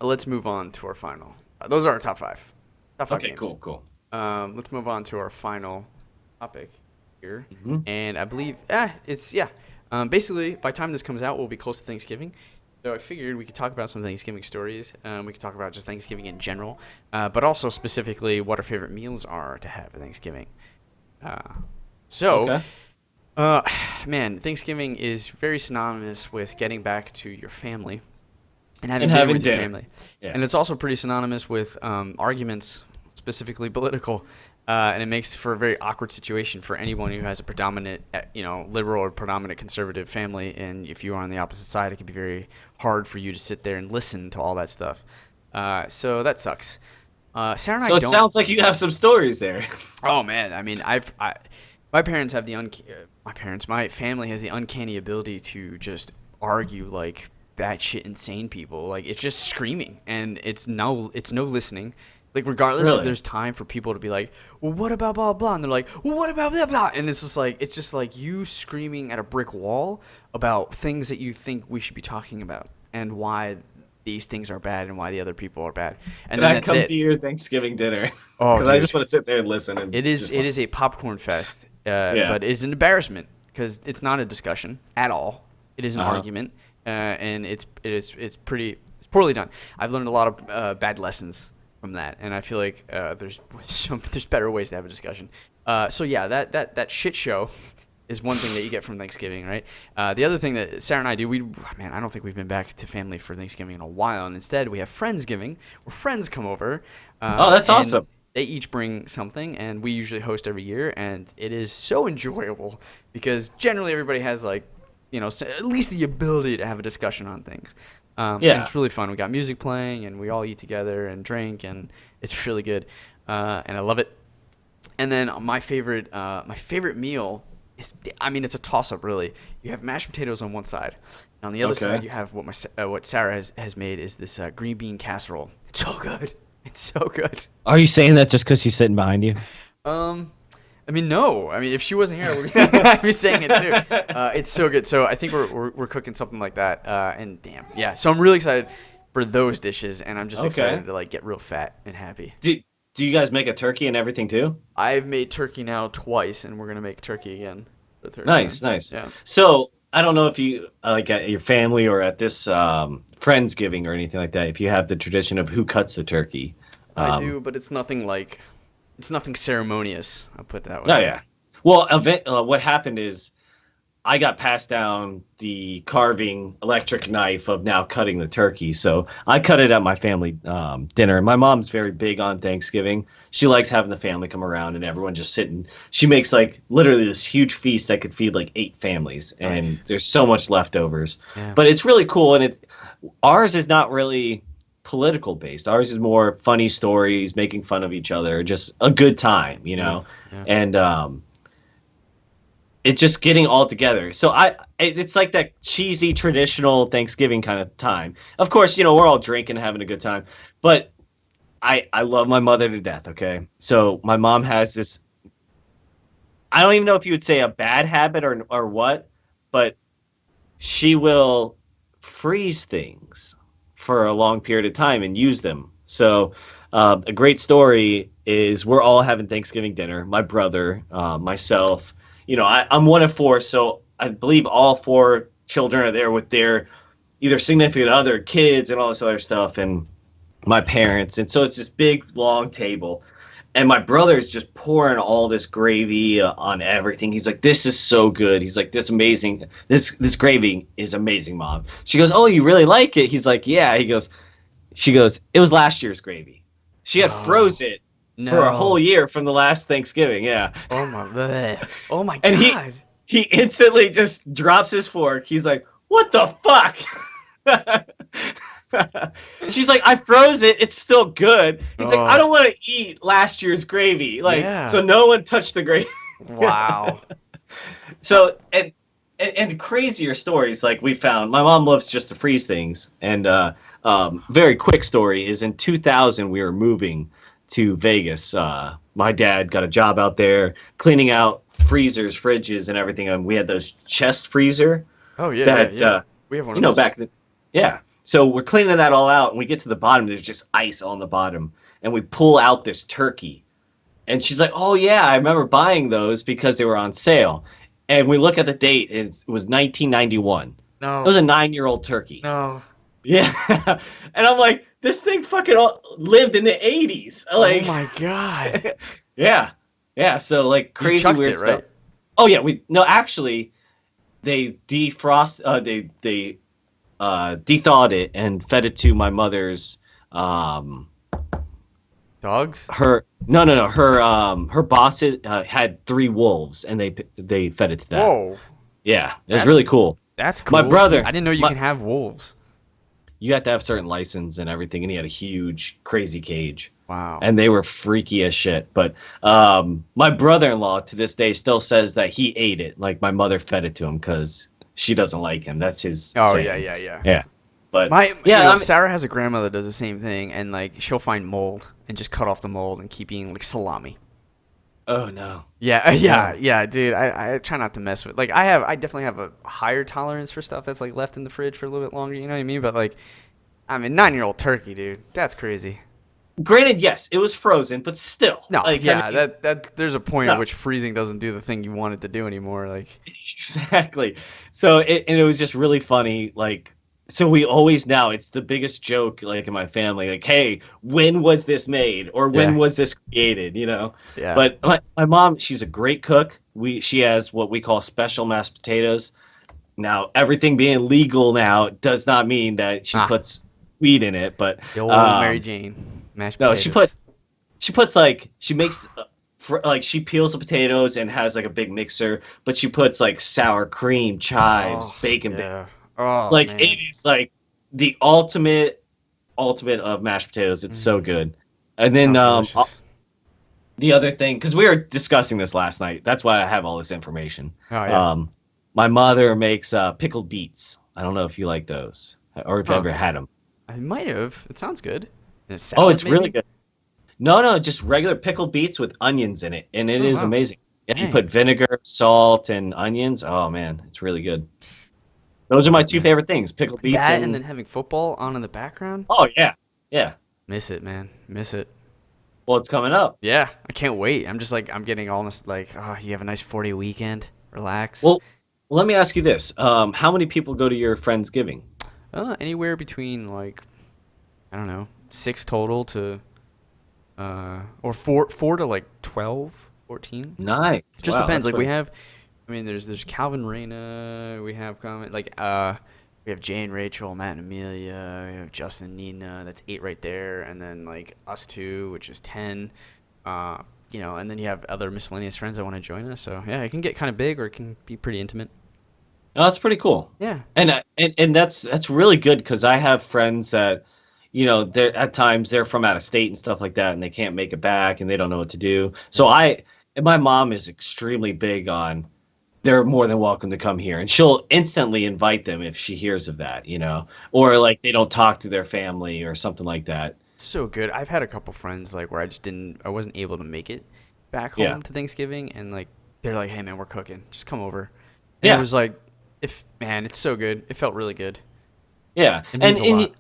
let's move on to our final. Those are our top five. Top five Okay, games. cool. Let's move on to our final topic here, Hmm. and I believe basically by the time this comes out, we'll be close to Thanksgiving. So I figured we could talk about some Thanksgiving stories. We could talk about just Thanksgiving in general, but also specifically what our favorite meals are to have at Thanksgiving. Uh, so, Okay. uh, man, Thanksgiving is very synonymous with getting back to your family and having And dinner having with your dinner. family. Yeah. And it's also pretty synonymous with arguments, specifically political. And it makes for a very awkward situation for anyone who has a predominant, liberal or predominant conservative family. And if you are on the opposite side, it can be very hard for you to sit there and listen to all that stuff. So that sucks. Sarah and I So it don't. sounds like you have some stories there. Oh man, I mean, my parents have my family has the uncanny ability to just argue like batshit insane people. Like it's just screaming, and it's no listening. Like regardless if Really? there's time for people to be like, well, what about blah blah, and they're like, well, what about blah blah, and it's just like you screaming at a brick wall about things that you think we should be talking about and why these things are bad and why the other people are bad, and Can then I that's come it. to your Thanksgiving dinner? Oh, Because I dude. just want to sit there and listen and It is just it is a popcorn fest, yeah. but it's an embarrassment because it's not a discussion at all. It is an Uh-huh. argument, and it's poorly done. I've learned a lot of bad lessons from that, and I feel like there's better ways to have a discussion. So yeah, that shit show is one thing that you get from Thanksgiving, right? The other thing that Sarah and I do, I don't think we've been back to family for Thanksgiving in a while, and instead we have Friendsgiving, where friends come over. Oh, that's And awesome. they each bring something, and we usually host every year, and it is so enjoyable because generally everybody has at least the ability to have a discussion on things. And Yeah. it's really fun. We got music playing, and we all eat together and drink, and it's really good, and I love it. And then my favorite meal is, I mean, it's a toss up really. You have mashed potatoes on one side, and on the other Okay. side you have what Sarah has made is this green bean casserole. It's so good. It's so good. Are you saying that just because she's sitting behind you? Um, I mean, no. I mean, if she wasn't here, I'd be saying it too. It's so good. So I think we're cooking something like that. And damn, yeah. So I'm really excited for those dishes, and I'm just Okay. excited to like get real fat and happy. Do you guys make a turkey and everything too? I've made turkey now twice, and we're gonna make turkey again for the third Nice, time. nice. Yeah. So I don't know if you like at your family or at this Friendsgiving or anything like that, if you have the tradition of who cuts the turkey. I do, but it's nothing ceremonious. I'll put it that way. Oh yeah. Well, what happened is I got passed down the carving electric knife of now cutting the turkey. So I cut it at my family dinner. My mom's very big on Thanksgiving. She likes having the family come around and everyone just sitting. She makes like literally this huge feast that could feed like 8 families, and Nice. there's so much leftovers. Yeah. But it's really cool, and ours is not really political based. Ours is more funny stories, making fun of each other, just a good time, you know. Yeah. And it's just getting all together. So it's like that cheesy traditional Thanksgiving kind of time. Of course, you know, we're all drinking, having a good time, but I love my mother to death. Okay, so my mom has this. I don't even know if you would say a bad habit or what, but she will freeze things for a long period of time and use them. So a great story is we're all having Thanksgiving dinner. My brother, myself. You know, I'm one of 4, so I believe all 4 children are there with their either significant other, kids, and all this other stuff, and my parents. And so it's this big, long table. And my brother is just pouring all this gravy on everything. He's like, "This is so good." He's like, "This amazing. This gravy is amazing, Mom." She goes, "Oh, you really like it?" He's like, "Yeah." She goes, "It was last year's gravy. She had froze it for a whole No. year from the last Thanksgiving." Yeah. Oh my. Bleh. Oh my And God. he instantly just drops his fork. He's like, "What the fuck?" She's like, "I froze it. It's still good." He's like, "I Oh. don't want to eat last year's gravy." Like, Yeah. so no one touched the gravy. Wow. So and crazier stories like we found. My mom loves just to freeze things. And very quick story is in 2000 we were moving to Vegas. My dad got a job out there cleaning out freezers, fridges, and everything. And we had those chest freezer Oh yeah. that Yeah. We have one you of know those. back then. Yeah. So we're cleaning that all out, and we get to the bottom. There's just ice on the bottom, and we pull out this turkey, and she's like, "Oh yeah, I remember buying those because they were on sale." And we look at the date; it was 1991. It No. was a 9-year-old turkey. No. Yeah, and I'm like, this thing fucking lived in the 80s. Like, Oh my god. yeah, yeah. So like You crazy chucked weird it, stuff. right? Oh yeah, we no actually, they defrost they thawed it and fed it to my mother's Dogs? her no her bosses had 3 wolves and they fed it to that. Whoa. Yeah, it was That's- really cool. That's cool. My brother- I didn't know you can have wolves. You have to have certain license and everything, and he had a huge crazy cage. Wow. And they were freaky as shit. But my brother-in-law to this day still says that he ate it. Like my mother fed it to him because she doesn't like him. That's his. Oh saying. yeah. Yeah. But Yeah, Sarah has a grandmother that does the same thing, and like she'll find mold and just cut off the mold and keep eating like salami. oh no. Yeah, dude. I try not to mess with. Like I definitely have a higher tolerance for stuff that's like left in the fridge for a little bit longer. You know what I mean? But like, I mean, 9-year-old turkey, dude. That's crazy. Granted, yes, it was frozen, but still. No, like, yeah, I mean, that there's a point No. at which freezing doesn't do the thing you want it to do anymore. Like, exactly. So it was just really funny. Like, so we always now it's the biggest joke like in my family. Like, hey, when was this made, or when Yeah. was this created? You know. yeah. But my mom, she's a great cook. She has what we call special mashed potatoes. Now, everything being legal now does not mean that she puts weed in it, but the old Mary Jane mashed no, potatoes. she puts like she makes like she peels the potatoes and has like a big mixer, but she puts like sour cream, chives, Oh, bacon yeah. bits. Oh, Like man. it is like the ultimate of mashed potatoes. It's so good. And then Sounds delicious. the other thing, because we were discussing this last night, that's why I have all this information. Oh, yeah. My mother makes pickled beets. I don't know if you like those or if you Huh. ever had them. I might have. It sounds good. And a Oh, salad, it's really maybe? good. No, just regular pickled beets with onions in it, and it Oh, is wow. amazing. Yeah, you Dang. put vinegar, salt, and onions. Oh man, it's really good. Those are my 2 favorite things: pickled beets That and then having football on in the background. Oh yeah. Miss it, man. Miss it. Well, it's coming up. Yeah, I can't wait. I'm just like, I'm getting all this, like, oh, you have a nice 4-day weekend. Relax. Well, let me ask you this: how many people go to your Friendsgiving? Anywhere between, like, I don't know, 6 total to, or 4 to, like, 12, 14. Nice. Just Wow, depends. that's Like, we pretty- have, I mean, there's Calvin Reyna. We have, we have Jay and Rachel, Matt and Amelia. We have Justin and Nina. That's 8 right there. And then, like, us 2, which is 10. You know, and then you have other miscellaneous friends that want to join us. So, yeah, it can get kind of big or it can be pretty intimate. Oh, that's pretty cool. Yeah. And that's really good because I have friends that, you know, they're at times they're from out of state and stuff like that, and they can't make it back and they don't know what to do. So and my mom is extremely big on they're more than welcome to come here, and she'll instantly invite them if she hears of that, you know, or like they don't talk to their family or something like that. So good. I've had a couple friends, like, where I wasn't able to make it back home Yeah. to Thanksgiving. And, like, they're like, hey, man, we're cooking. Just come over. And Yeah. it was like, man, it's so good. It felt really good. Yeah, It means a lot.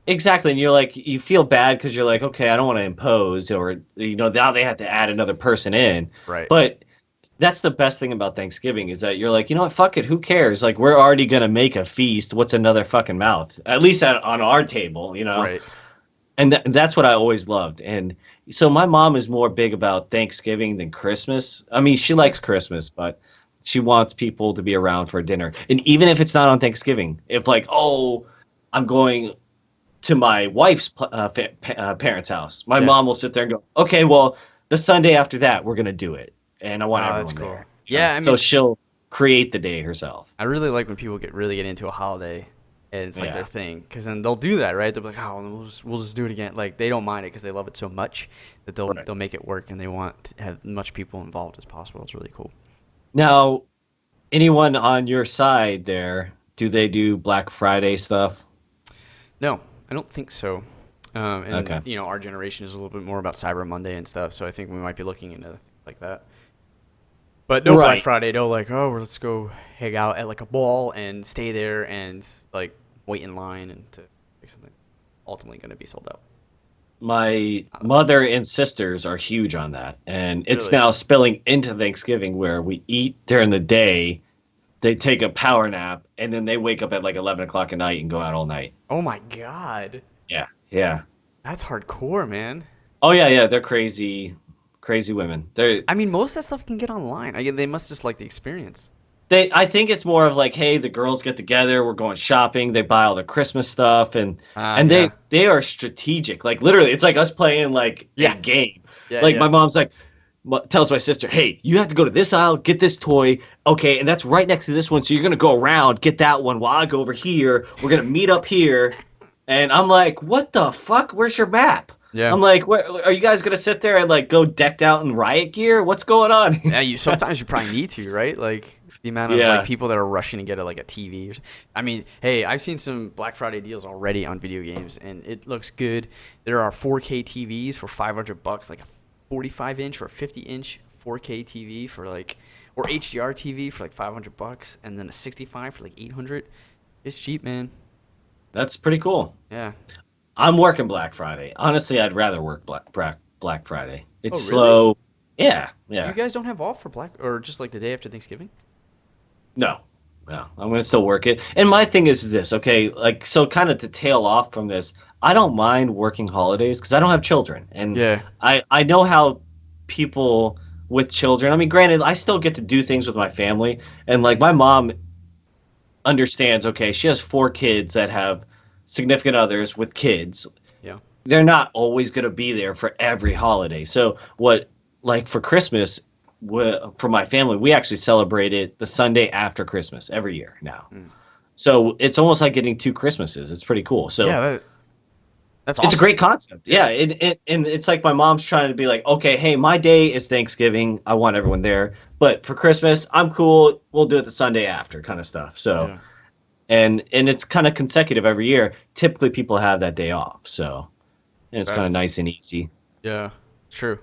exactly, and you're like you feel bad because you're like, okay, I don't want to impose, or you know, now they have to add another person in. Right. But that's the best thing about Thanksgiving is that you're like, you know what, fuck it, who cares? Like we're already gonna make a feast. What's another fucking mouth? At least on our table, you know. Right. And that's what I always loved. And so my mom is more big about Thanksgiving than Christmas. I mean, she likes Christmas, but she wants people to be around for dinner. And even if it's not on Thanksgiving, if like, oh, I'm going to my wife's parents' house, my Yeah. mom will sit there and go, okay, well, the Sunday after that, we're going to do it. And I want Oh, everyone that's cool. there. Yeah, I So mean- she'll create the day herself. I really like when people really get into a holiday and it's like Yeah. their thing. Because then they'll do that, right? They'll be like, oh, we'll just do it again. Like, they don't mind it because they love it so much that Right. they'll make it work, and they want to have as much people involved as possible. It's really cool. Now, anyone on your side there, do they do Black Friday stuff? No, I don't think so. And, Okay. you know, our generation is a little bit more about Cyber Monday and stuff, so I think we might be looking into things like that. But no Black Right. Friday, no, like, oh, let's go hang out at, like, a mall and stay there and, like, wait in line and to pick something. Ultimately, going to be sold out. My mother and sisters are huge on that, and it's Really? now spilling into Thanksgiving where we eat during the day, they take a power nap, and then they wake up at like 11 o'clock at night and go out all night. Oh my god, Yeah, yeah. that's hardcore, man. Oh yeah, yeah. They're crazy, crazy women. I mean, most of that stuff can get online. They must just like the experience. I think it's more of like, hey, the girls get together, we're going shopping, they buy all the Christmas stuff, and Yeah. they are strategic. Like literally, it's like us playing like Yeah. a game. Yeah, Like yeah. my mom's like tells my sister, hey, you have to go to this aisle, get this toy, okay, and that's right next to this one, so you're gonna go around, get that one while I go over here. We're gonna meet up here, and I'm like, what the fuck? Where's your map? Yeah. I'm like, where, are you guys gonna sit there and like go decked out in riot gear? What's going on? Yeah, sometimes you probably need to, right? Like the amount of Yeah. like people that are rushing to get like a TV. I mean, hey, I've seen some Black Friday deals already on video games, and it looks good. There are 4K TVs for $500, like a 45-inch or a 50-inch 4K TV for like, or HDR TV for like $500, and then a 65 for like 800. It's cheap, man. That's pretty cool. Yeah. I'm working Black Friday. Honestly, I'd rather work Black Friday. It's really? slow. Yeah, yeah. You guys don't have off for Black, or just like the day after Thanksgiving? No, no. I'm gonna still work it. And my thing is this, okay? Like, so kind of to tail off from this, I don't mind working holidays because I don't have children, and Yeah. I know how people with children. I mean, granted, I still get to do things with my family, and like my mom understands. Okay, she has 4 kids that have significant others with kids. Yeah. They're not always going to be there for every holiday. So what, like for Christmas, for my family, we actually celebrate it the Sunday after Christmas every year now. So it's almost like getting 2 Christmases. It's pretty cool. So Yeah. That's awesome. it's a great concept. Yeah. And it's like my mom's trying to be like, okay, hey, my day is Thanksgiving. I want everyone there. But for Christmas, I'm cool. We'll do it the Sunday after kind of stuff. So, Yeah. and it's kind of consecutive every year. Typically people have that day off. So, and it's kind of That's- nice and easy. Yeah. True.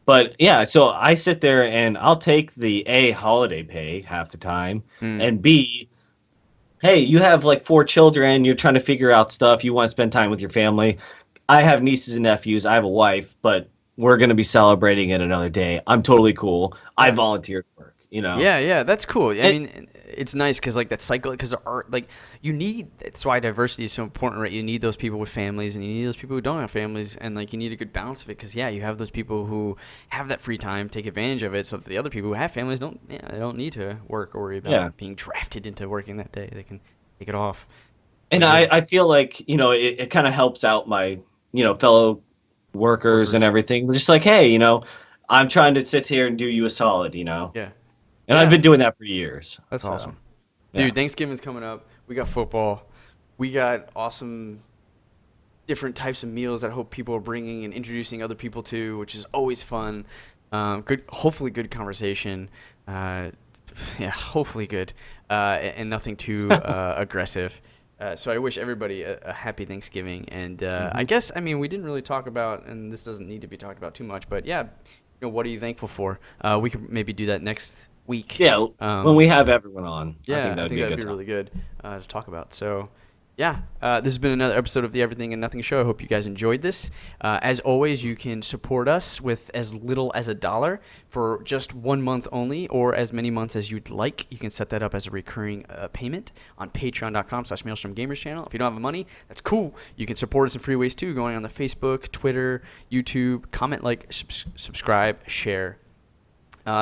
But yeah, so I sit there and I'll take the A, holiday pay half the time, and B, hey, you have like 4 children, you're trying to figure out stuff, you want to spend time with your family. I have nieces and nephews, I have a wife, but we're going to be celebrating it another day. I'm totally cool. I volunteered work, you know? Yeah, that's cool. I mean, it's nice because like that cycle, because like you need. That's why diversity is so important, right? You need those people with families, and you need those people who don't have families, and like you need a good balance of it. Because you have those people who have that free time, take advantage of it, so that the other people who have families they don't need to work or worry about being drafted into working that day. They can take it off. And I feel like, you know, it kind of helps out my, you know, fellow workers and everything. Just like, hey, you know, I'm trying to sit here and do you a solid, you know? Yeah. And I've been doing that for years. That's so, awesome. yeah. Dude, Thanksgiving's coming up. We got football. We got awesome different types of meals that I hope people are bringing and introducing other people to, which is always fun. Hopefully good conversation. Hopefully good. And nothing too aggressive. So I wish everybody a happy Thanksgiving. And I guess, I mean, we didn't really talk about, and this doesn't need to be talked about too much, but yeah, you know, what are you thankful for? We could maybe do that next week. Yeah, when we have everyone on, Yeah, I think that'd be a good time. really good to talk about. So, yeah, this has been another episode of the Everything and Nothing Show. I hope you guys enjoyed this. As always, you can support us with as little as $1 for just 1 month only, or as many months as you'd like. You can set that up as a recurring payment on patreon.com/Maelstrom Gamers channel. If you don't have the money, that's cool. You can support us in free ways too, going on the Facebook, Twitter, YouTube, comment, like, subscribe, share.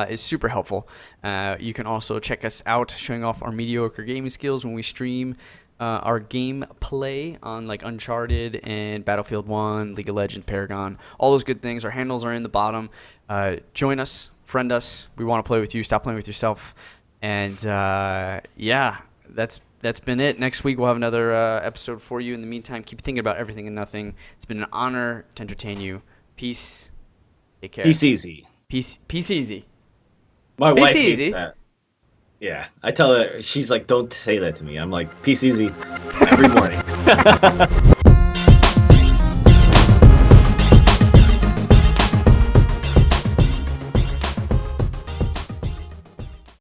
Is super helpful. You can also check us out showing off our mediocre gaming skills when we stream our gameplay on like Uncharted and Battlefield 1, League of Legends, Paragon, all those good things. Our handles are in the bottom. Join us, friend us. We want to play with you. Stop playing with yourself. And yeah, that's been it. Next week we'll have another episode for you. In the meantime, keep thinking about everything and nothing. It's been an honor to entertain you. Peace. Take care. Peace easy. Peace easy. My Peace wife easy. hates that. Yeah, I tell her, she's like, don't say that to me. I'm like, peace easy every morning.